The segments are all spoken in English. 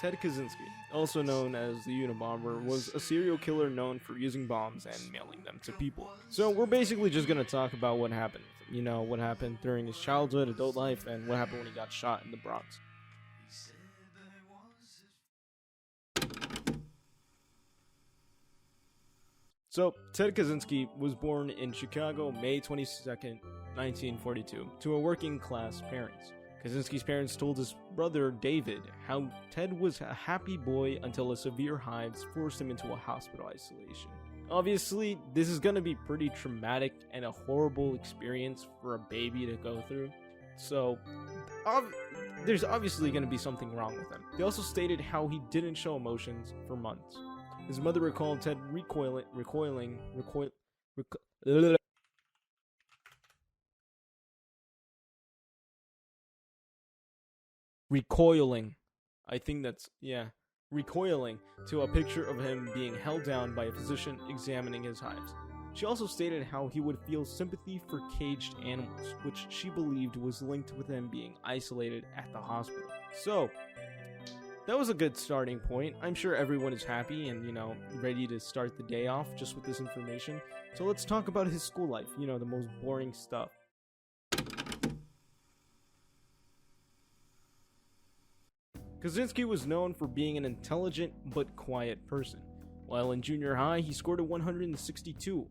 Ted Kacyzski, also known as the Unabomber, was a serial killer known for using bombs and mailing them to people. So we're basically just going to talk about what happened. You know, what happened during his childhood, adult life, and what happened when he got shot in the Bronx. So, Ted Kacyzski was born in Chicago, May 22nd, 1942, to a working-class parents. Kaczynski's parents told his brother David how Ted was a happy boy until a severe hives forced him into a hospital isolation. Obviously, this is going to be pretty traumatic and a horrible experience for a baby to go through. So, there's obviously going to be something wrong with him. They also stated how he didn't show emotions for months. His mother recalled Ted recoiling. I think that's, yeah. Recoiling to a picture of him being held down by a physician examining his hives. She also stated how he would feel sympathy for caged animals, which she believed was linked with him being isolated at the hospital. So, that was a good starting point. I'm sure everyone is happy and, ready to start the day off just with this information. So let's talk about his school life, the most boring stuff. Kaczynski was known for being an intelligent but quiet person. While in junior high, he scored a 162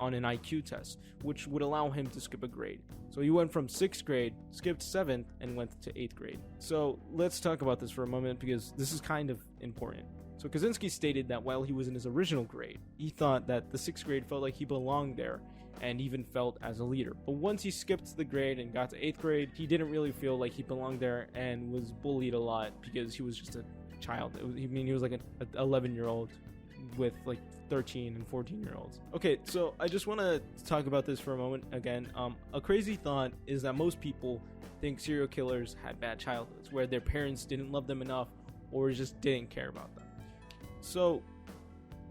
on an IQ test, which would allow him to skip a grade. So he went from 6th grade, skipped 7th, and went to 8th grade. So let's talk about this for a moment because this is kind of important. So Kaczynski stated that while he was in his original grade, he thought that the 6th grade felt like he belonged there and even felt as a leader. But once he skipped the grade and got to 8th grade, he didn't really feel like he belonged there and was bullied a lot because he was just a child. He was like an 11-year-old with like 13 and 14-year-olds. Okay, so I just want to talk about this for a moment again. A crazy thought is that most people think serial killers had bad childhoods where their parents didn't love them enough or just didn't care about them. So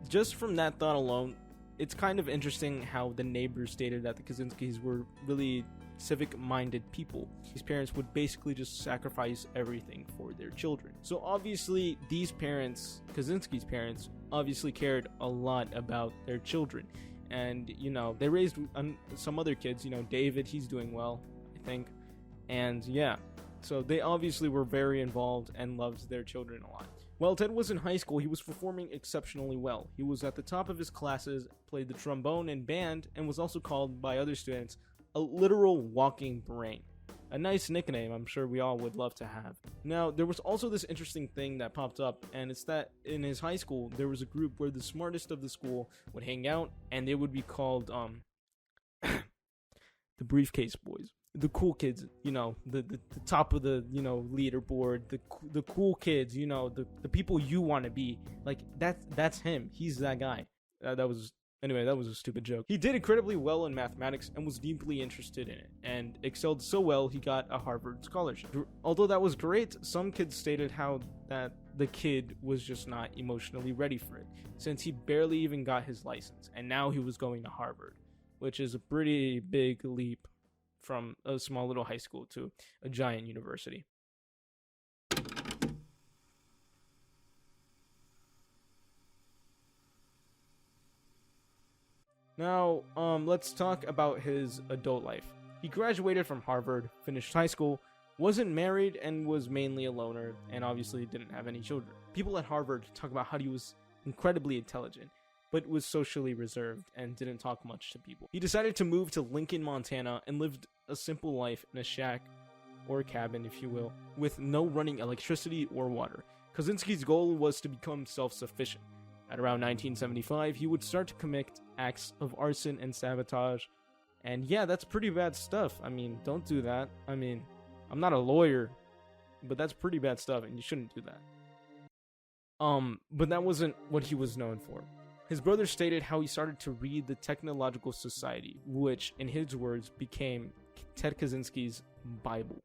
just from that thought alone, it's kind of interesting how the neighbors stated that the Kaczynskis were really civic-minded people. His parents would basically just sacrifice everything for their children. So obviously, these parents, Kaczynski's parents, obviously cared a lot about their children. And, they raised some other kids, David, he's doing well, I think. And yeah, so they obviously were very involved and loved their children a lot. While Ted was in high school, he was performing exceptionally well. He was at the top of his classes, played the trombone and band, and was also called by other students a literal walking brain. A nice nickname I'm sure we all would love to have. Now, there was also this interesting thing that popped up, and it's that in his high school, there was a group where the smartest of the school would hang out, and they would be called, the Briefcase Boys. The cool kids, the top of the, leaderboard, the cool kids, the people you want to be. Like, that's him. He's that guy. That was a stupid joke. He did incredibly well in mathematics and was deeply interested in it, and excelled so well he got a Harvard scholarship. Although that was great, some kids stated how that the kid was just not emotionally ready for it, since he barely even got his license, and now he was going to Harvard, which is a pretty big leap from a small little high school to a giant university. Now, let's talk about his adult life. He graduated from Harvard, finished high school, wasn't married, and was mainly a loner, and obviously didn't have any children. People at Harvard talk about how he was incredibly intelligent, but was socially reserved and didn't talk much to people. He decided to move to Lincoln, Montana, and lived a simple life in a shack, or a cabin if you will, with no running electricity or water. Kaczynski's goal was to become self-sufficient. At around 1975, he would start to commit acts of arson and sabotage, and yeah, that's pretty bad stuff. I mean, don't do that. I mean, I'm not a lawyer, but that's pretty bad stuff, and you shouldn't do that. But that wasn't what he was known for. His brother stated how he started to read the Technological Society, which, in his words, became Ted Kaczynski's Bible.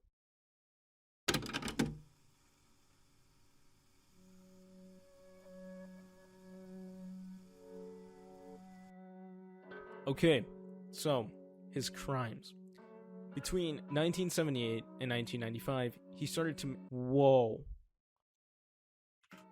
Okay, so, his crimes. Between 1978 and 1995, he started to... Whoa.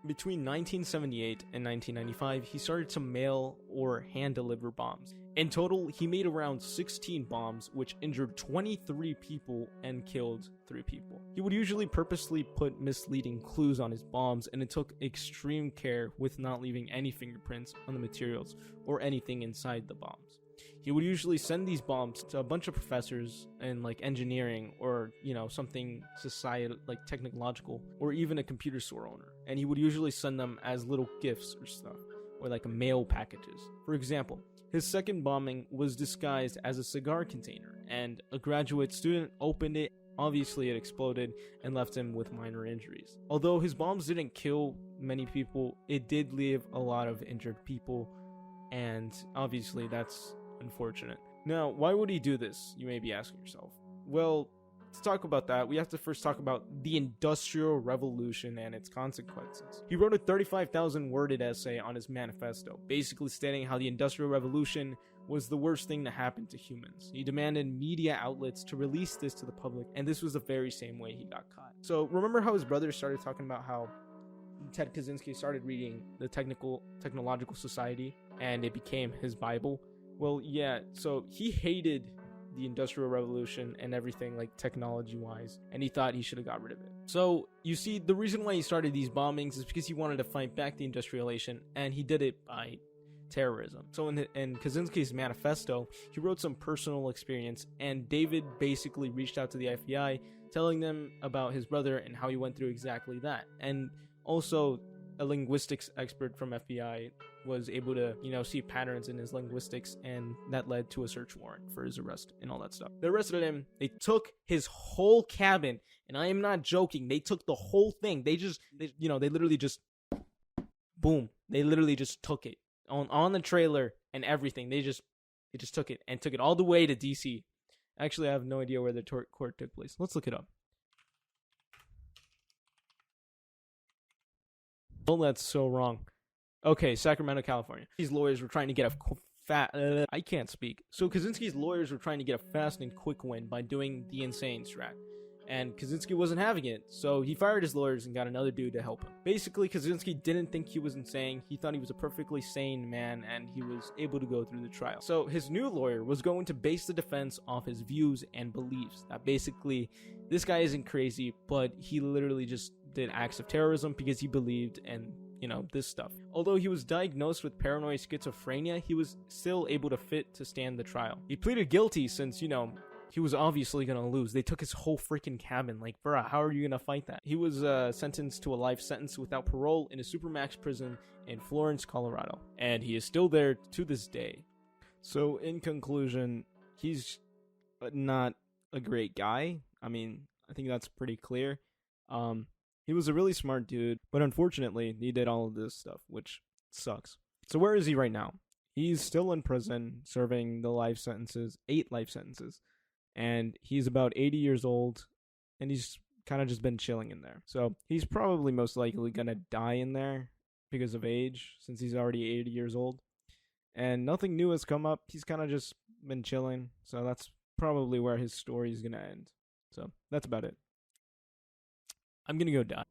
Between 1978 and 1995, he started to mail or hand-deliver bombs. In total, he made around 16 bombs, which injured 23 people and killed 3 people. He would usually purposely put misleading clues on his bombs, and it took extreme care with not leaving any fingerprints on the materials or anything inside the bombs. He would usually send these bombs to a bunch of professors in like engineering or, something society like technological, or even a computer store owner. And he would usually send them as little gifts or stuff, or like mail packages. For example, his second bombing was disguised as a cigar container, and a graduate student opened it. Obviously, it exploded and left him with minor injuries. Although his bombs didn't kill many people, it did leave a lot of injured people, and obviously that's unfortunate. Now, why would he do this, you may be asking yourself? Well, to talk about that, we have to first talk about the Industrial Revolution and its consequences. He wrote a 35,000-worded essay on his manifesto, basically stating how the Industrial Revolution was the worst thing to happen to humans. He demanded media outlets to release this to the public, and this was the very same way he got caught. So, remember how his brother started talking about how Ted Kaczynski started reading the Technological Society, and it became his Bible? Well, yeah, so he hated the Industrial Revolution and everything like technology-wise, and he thought he should have got rid of it. So, you see, the reason why he started these bombings is because he wanted to fight back the industrialization, and he did it by terrorism. So in Kaczynski's manifesto, he wrote some personal experience, and David basically reached out to the FBI, telling them about his brother and how he went through exactly that. And also, a linguistics expert from FBI was able to, see patterns in his linguistics, and that led to a search warrant for his arrest and all that stuff. They arrested him. They took his whole cabin, and I am not joking. They took the whole thing. They literally just, boom. They literally just took it on the trailer and everything. They just took it and took it all the way to DC. Actually, I have no idea where the court took place. Let's look it up. Oh, that's so wrong. Okay, Sacramento, California. These lawyers were trying to get I can't speak. So Kaczynski's lawyers were trying to get a fast and quick win by doing the insane strat. And Kaczynski wasn't having it, so he fired his lawyers and got another dude to help him. Basically, Kaczynski didn't think he was insane. He thought he was a perfectly sane man, and he was able to go through the trial. So his new lawyer was going to base the defense off his views and beliefs. That basically, this guy isn't crazy, but he literally just did acts of terrorism because he believed in, this stuff. Although he was diagnosed with paranoid schizophrenia, he was still able to fit to stand the trial. He pleaded guilty since, he was obviously gonna lose. They took his whole freaking cabin. Like, bruh, how are you gonna fight that? He was sentenced to a life sentence without parole in a supermax prison in Florence, Colorado. And he is still there to this day. So, in conclusion, he's not a great guy. I mean, I think that's pretty clear. He was a really smart dude, but unfortunately, he did all of this stuff, which sucks. So where is he right now? He's still in prison, serving the 8 life sentences. And he's about 80 years old, and he's kind of just been chilling in there. So he's probably most likely going to die in there because of age, since he's already 80 years old. And nothing new has come up. He's kind of just been chilling. So that's probably where his story is going to end. So that's about it. I'm going to go die.